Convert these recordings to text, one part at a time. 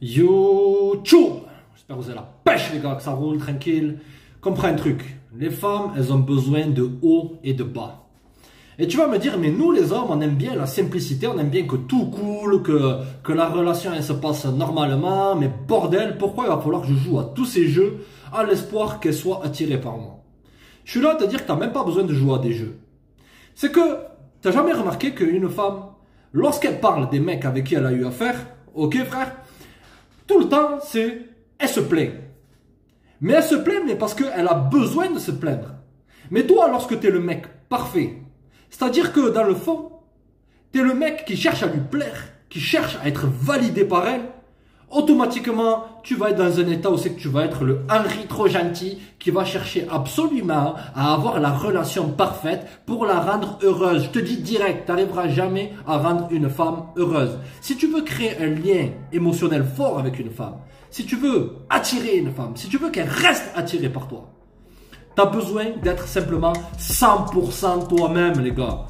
YouTube. J'espère que vous avez la pêche les gars, que ça roule tranquille. Comprends un truc, les femmes elles ont besoin de haut et de bas. Et tu vas me dire, mais nous les hommes on aime bien la simplicité, on aime bien que tout coule, que la relation elle se passe normalement. Mais bordel, pourquoi il va falloir que je joue à tous ces jeux à l'espoir qu'elle soit attirée par moi? Je suis là à te dire que tu n'as même pas besoin de jouer à des jeux. C'est que, tu n'as jamais remarqué qu'une femme, lorsqu'elle parle des mecs avec qui elle a eu affaire, ok frère, tout le temps c'est, elle se plaint. Mais elle se plaint mais parce qu'elle a besoin de se plaindre. Mais toi, lorsque tu es le mec parfait, c'est-à-dire que dans le fond, tu es le mec qui cherche à lui plaire, qui cherche à être validé par elle, automatiquement, tu vas être dans un état où c'est que tu vas être le Henri trop gentil qui va chercher absolument à avoir la relation parfaite pour la rendre heureuse. Je te dis direct, tu n'arriveras jamais à rendre une femme heureuse. Si tu veux créer un lien émotionnel fort avec une femme, si tu veux attirer une femme, si tu veux qu'elle reste attirée par toi, tu as besoin d'être simplement 100% toi-même les gars.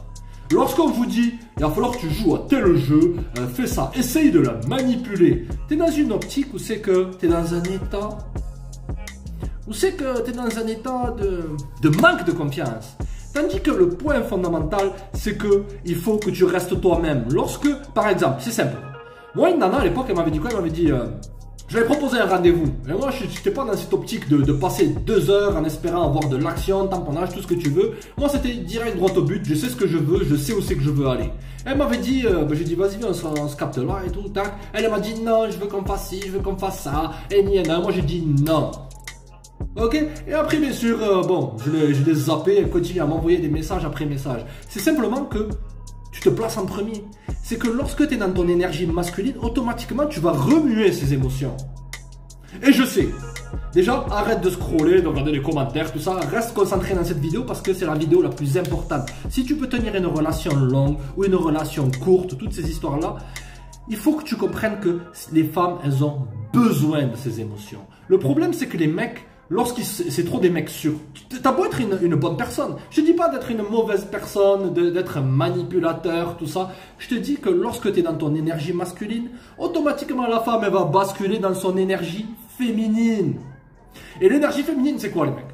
Lorsqu'on vous dit, il va falloir que tu joues à tel jeu, fais ça, essaye de la manipuler. Tu es dans une optique où c'est que tu es dans un état, de manque de confiance. Tandis que le point fondamental, c'est que il faut que tu restes toi-même. Lorsque, par exemple, c'est simple. Moi, une nana à l'époque, elle m'avait dit quoi? Elle m'avait dit, je lui ai proposé un rendez-vous. Et moi, je n'étais pas dans cette optique de passer 2 heures en espérant avoir de l'action, tamponnage, tout ce que tu veux. Moi, c'était direct droit au but. Je sais ce que je veux, je sais où c'est que je veux aller. Elle m'avait dit, j'ai dit, vas-y, on se capte là et tout, tac. Elle m'a dit, non, je veux qu'on fasse ci, je veux qu'on fasse ça. Et moi, j'ai dit non. Ok? Et après, bien sûr, bon, je l'ai zappé. Elle continue à m'envoyer des messages après messages. C'est simplement que tu te places en premier. C'est que lorsque tu es dans ton énergie masculine, automatiquement, tu vas remuer ces émotions. Et je sais. Déjà, arrête de scroller, de regarder les commentaires, tout ça. Reste concentré dans cette vidéo parce que c'est la vidéo la plus importante. Si tu veux tenir une relation longue ou une relation courte, toutes ces histoires-là, il faut que tu comprennes que les femmes, elles ont besoin de ces émotions. Le problème, c'est que les mecs, c'est trop des mecs sûrs. T'as beau être une bonne personne. Je te dis pas d'être une mauvaise personne, d'être un manipulateur, tout ça. Je te dis que lorsque tu es dans ton énergie masculine, automatiquement la femme, elle va basculer dans son énergie féminine. Et l'énergie féminine, c'est quoi les mecs?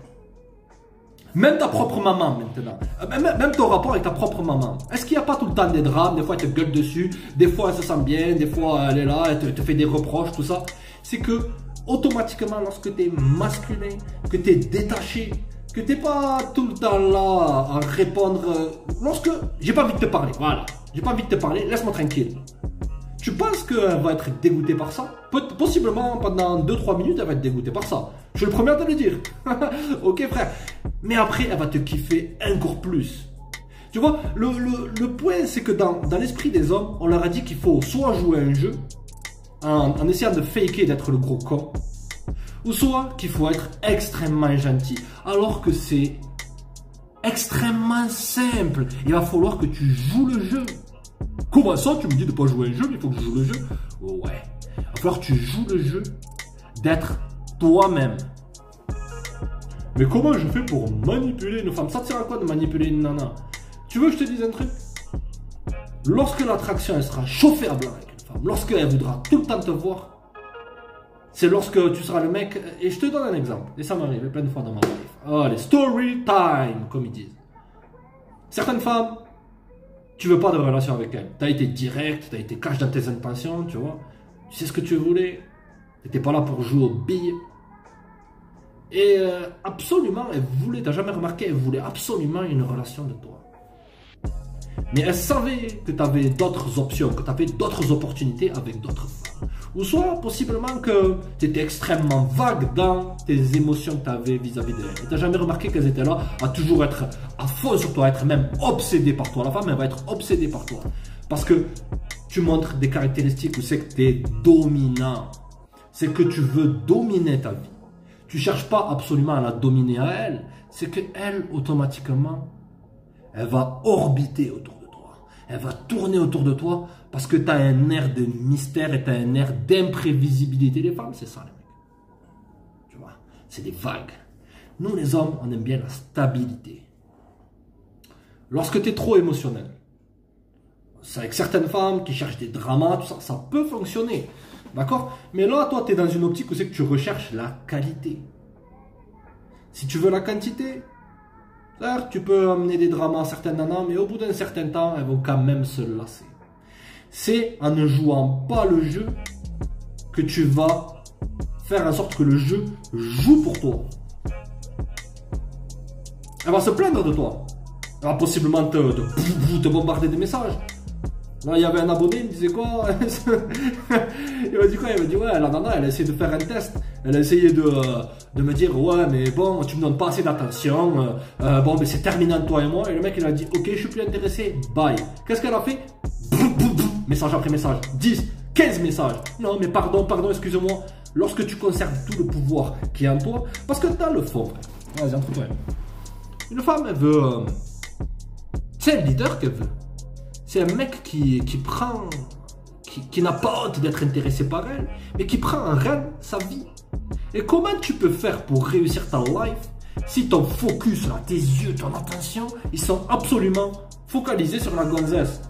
Même ta propre maman maintenant. Même ton rapport avec ta propre maman. Est-ce qu'il n'y a pas tout le temps des drames? Des fois, elle te gueule dessus. Des fois, elle se sent bien. Des fois, elle est là. Elle te fait des reproches, tout ça. C'est que automatiquement, lorsque tu es masculin, que tu es détaché, que tu n'es pas tout le temps là à répondre. Lorsque j'ai pas envie de te parler, voilà, j'ai pas envie de te parler, laisse-moi tranquille. Tu penses qu'elle va être dégoûtée par ça? Possiblement pendant 2-3 minutes, elle va être dégoûtée par ça. Je suis le premier à te le dire. Ok frère. Mais après, elle va te kiffer encore plus. Tu vois, le point, c'est que dans l'esprit des hommes, on leur a dit qu'il faut soit jouer à un jeu, en essayant de faker d'être le gros con, ou soit qu'il faut être extrêmement gentil, alors que c'est extrêmement simple. Il va falloir que tu joues le jeu. Comment ça, tu me dis de pas jouer un jeu, mais il faut que je joue le jeu? Ouais. Il va falloir que tu joues le jeu d'être toi-même. Mais comment je fais pour manipuler une femme? Ça te sert à quoi de manipuler une nana? Tu veux que je te dise un truc? Lorsque l'attraction elle sera chauffée à blanc avec une femme, lorsqu'elle voudra tout le temps te voir, c'est lorsque tu seras le mec. Et je te donne un exemple. Et ça m'arrive plein de fois dans ma vie. Allez, story time, comme ils disent. Certaines femmes, tu veux pas de relation avec elles. Tu as été direct, tu as été cash dans tes intentions, tu vois. Tu sais ce que tu voulais. Tu n'étais pas là pour jouer aux billes. Et absolument, elle voulait, tu n'as jamais remarqué, elle voulait absolument une relation de toi. Mais elle savait que tu avais d'autres options, que tu avais d'autres opportunités avec d'autres femmes. Ou soit, possiblement, que tu étais extrêmement vague dans tes émotions que tu avais vis-à-vis d'elle. Et tu n'as jamais remarqué qu'elles étaient là à toujours être à fond sur toi, à être même obsédée par toi. La femme, elle va être obsédée par toi. Parce que tu montres des caractéristiques où c'est que tu es dominant. C'est que tu veux dominer ta vie. Tu ne cherches pas absolument à la dominer à elle. C'est qu'elle, automatiquement, elle va orbiter autour de toi. Elle va tourner autour de toi parce que tu as un air de mystère et tu as un air d'imprévisibilité. Les femmes, c'est ça, les mecs. Tu vois, c'est des vagues. Nous, les hommes, on aime bien la stabilité. Lorsque tu es trop émotionnel, c'est avec certaines femmes qui cherchent des dramas, tout ça, ça peut fonctionner. D'accord? Mais là, toi, tu es dans une optique où c'est que tu recherches la qualité. Si tu veux la quantité, certes, tu peux amener des dramas à certaines nanas, mais au bout d'un certain temps, elles vont quand même se lasser. C'est en ne jouant pas le jeu que tu vas faire en sorte que le jeu joue pour toi. Elle va se plaindre de toi. Elle va possiblement te bombarder des messages. Là, il y avait un abonné, il me disait quoi? Il m'a dit quoi? Il m'a dit ouais, la nana, elle a essayé de faire un test. Elle a essayé de me dire ouais, mais bon, tu me donnes pas assez d'attention. Bon, mais c'est terminé entre toi et moi. Et le mec, il a dit ok, je suis plus intéressé. Bye. Qu'est-ce qu'elle a fait? Message après message. 10, 15 messages. Non, mais pardon, excuse-moi. Lorsque tu conserves tout le pouvoir qui est en toi, parce que t'as le fond, frère. Vas-y, entre toi. Une femme, elle veut. C'est un leader qu'elle veut. C'est un mec qui n'a pas honte d'être intéressé par elle, mais qui prend en rêne sa vie. Et comment tu peux faire pour réussir ta life si ton focus, là, tes yeux, ton attention, ils sont absolument focalisés sur la gonzesse?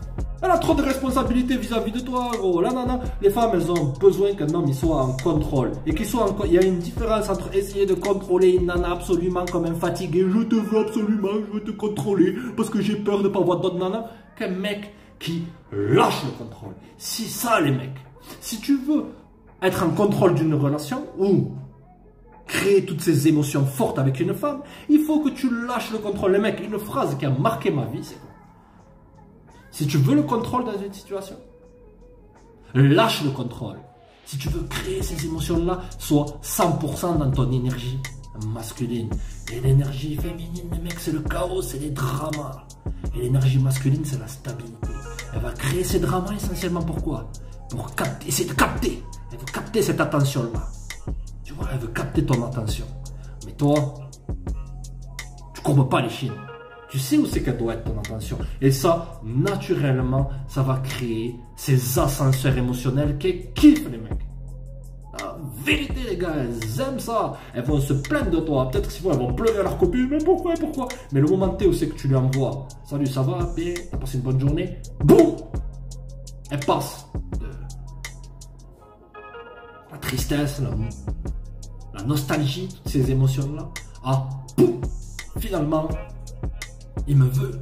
Elle a trop de responsabilités vis-à-vis de toi, gros. Là, non, les femmes, elles ont besoin qu'un homme il soit en contrôle. Et qu'il soit il y a une différence entre essayer de contrôler une nana absolument comme un fatigué. Je te veux absolument, je veux te contrôler parce que j'ai peur de ne pas voir d'autres nanas. Qu'un mec qui lâche le contrôle. C'est ça, les mecs. Si tu veux être en contrôle d'une relation ou créer toutes ces émotions fortes avec une femme, il faut que tu lâches le contrôle. Les mecs, une phrase qui a marqué ma vie, c'est quoi? Si tu veux le contrôle dans une situation, lâche le contrôle. Si tu veux créer ces émotions-là, sois 100% dans ton énergie masculine. Et l'énergie féminine, les mecs, c'est le chaos, c'est les dramas. Et l'énergie masculine, c'est la stabilité. Elle va créer ces dramas essentiellement pourquoi? Pour essayer de capter. Elle veut capter cette attention-là. Tu vois, elle veut capter ton attention. Mais toi, tu ne courbes pas les chines. Tu sais où c'est qu'elle doit être ton attention. Et ça, naturellement, ça va créer ces ascenseurs émotionnels qui kiffent les mecs. La vérité, les gars, elles aiment ça. Elles vont se plaindre de toi. Peut-être que sinon, elles vont pleurer à leur copine. Mais pourquoi? Mais le moment où c'est que tu lui envoies salut, ça va? Bien, t'as passé une bonne journée? Boum! Elle passe de la tristesse, la nostalgie, toutes ces émotions-là, à boum! Finalement, il me veut.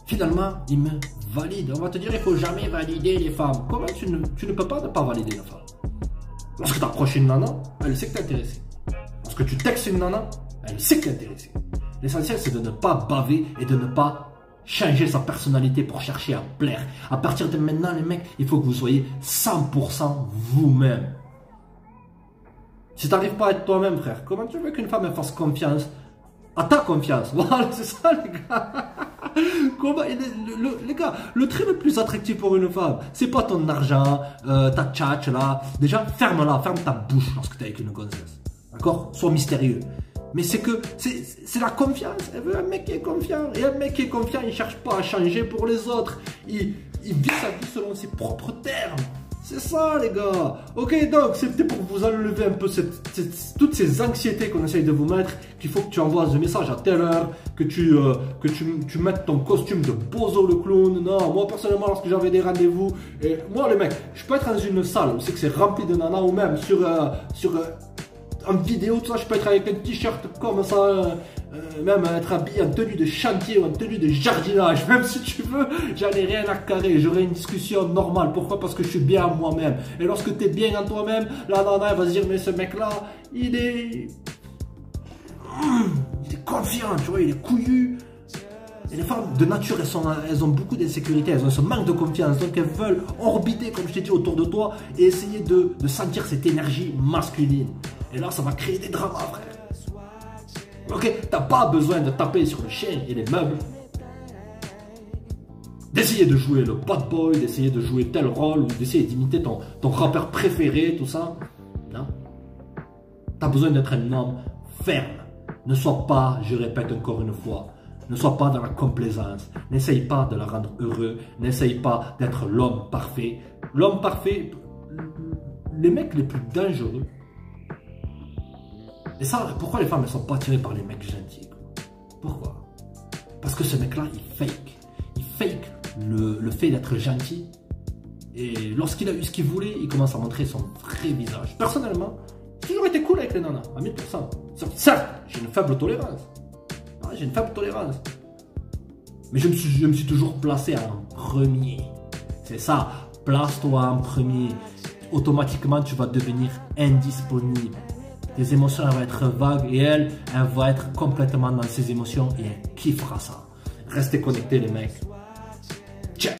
Finalement, il me valide. On va te dire, il ne faut jamais valider les femmes. Comment tu ne peux pas ne pas valider la femme? Lorsque tu approches une nana, elle sait que tu es intéressé. Lorsque tu textes une nana, elle sait que tu es intéressé. L'essentiel, c'est de ne pas baver et de ne pas changer sa personnalité pour chercher à plaire. À partir de maintenant, les mecs, il faut que vous soyez 100% vous-même. Si tu n'arrives pas à être toi-même, frère, comment tu veux qu'une femme elle fasse confiance à ta confiance? Voilà, c'est ça, les gars. Comment, les gars, le trait le plus attractif pour une femme, c'est pas ton argent, ta tchatch là. Déjà, ferme-la, ferme ta bouche lorsque tu es avec une gonzesse. D'accord? Sois mystérieux. Mais c'est que, c'est la confiance. Elle veut un mec qui est confiant. Et un mec qui est confiant, il cherche pas à changer pour les autres. Il vit sa vie selon ses propres termes. C'est ça, les gars. Ok, donc, c'était pour vous enlever un peu toutes ces anxiétés qu'on essaye de vous mettre, qu'il faut que tu envoies ce message à telle heure, que tu mettes ton costume de Bozo le clown. Non, moi, personnellement, lorsque j'avais des rendez-vous, et moi, les mecs, je peux être dans une salle où c'est que c'est rempli de nanas, ou même en vidéo, tout ça, je peux être avec un t-shirt comme ça, même être habillé en tenue de chantier ou en tenue de jardinage, même si tu veux, j'en ai rien à carrer, j'aurai une discussion normale. Pourquoi? Parce que je suis bien à moi-même. Et lorsque tu es bien en toi-même, la nana elle va se dire, mais ce mec-là, il est confiant, tu vois, il est couillu. Et les femmes de nature, elles ont beaucoup d'insécurité, elles ont ce manque de confiance, donc elles veulent orbiter, comme je t'ai dit, autour de toi et essayer de sentir cette énergie masculine. Et là, ça va créer des dramas, frère. Ok, t'as pas besoin de taper sur le chien et les meubles, d'essayer de jouer le bad boy, d'essayer de jouer tel rôle, ou d'essayer d'imiter ton rappeur préféré, tout ça. Non. T'as besoin d'être un homme ferme. Ne sois pas, je répète encore une fois, ne sois pas dans la complaisance. N'essaye pas de la rendre heureux. N'essaye pas d'être l'homme parfait. L'homme parfait, les mecs les plus dangereux. Et ça, pourquoi les femmes ne sont pas attirées par les mecs gentils? Pourquoi? Parce que ce mec-là, il fake. Il fake le fait d'être gentil. Et lorsqu'il a eu ce qu'il voulait, il commence à montrer son vrai visage. Personnellement, j'ai toujours été cool avec les nanas, à 1000%. Certes, j'ai une faible tolérance. Ouais, j'ai une faible tolérance. Mais je me suis toujours placé en premier. C'est ça, place-toi en premier. Automatiquement, tu vas devenir indisponible. Tes émotions, elles vont être vagues et elle va être complètement dans ses émotions et elle kiffera ça. Restez connectés les mecs.